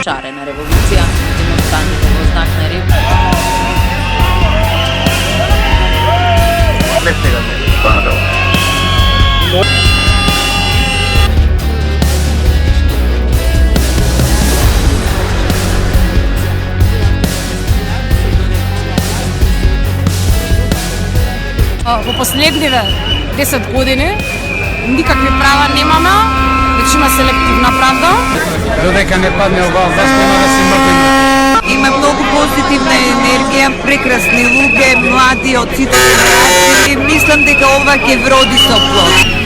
Razočarana revolucija, demonstranti ovo znak na rib. Во последниве 10 години никакви права немаме, значи има селективна правда. Додека не падне оваа власт нема да се мрдиме. Има многу позитивна енергија, прекрасни луѓе, млади од сите генерации. Мислам дека ова ќе вроди со плод.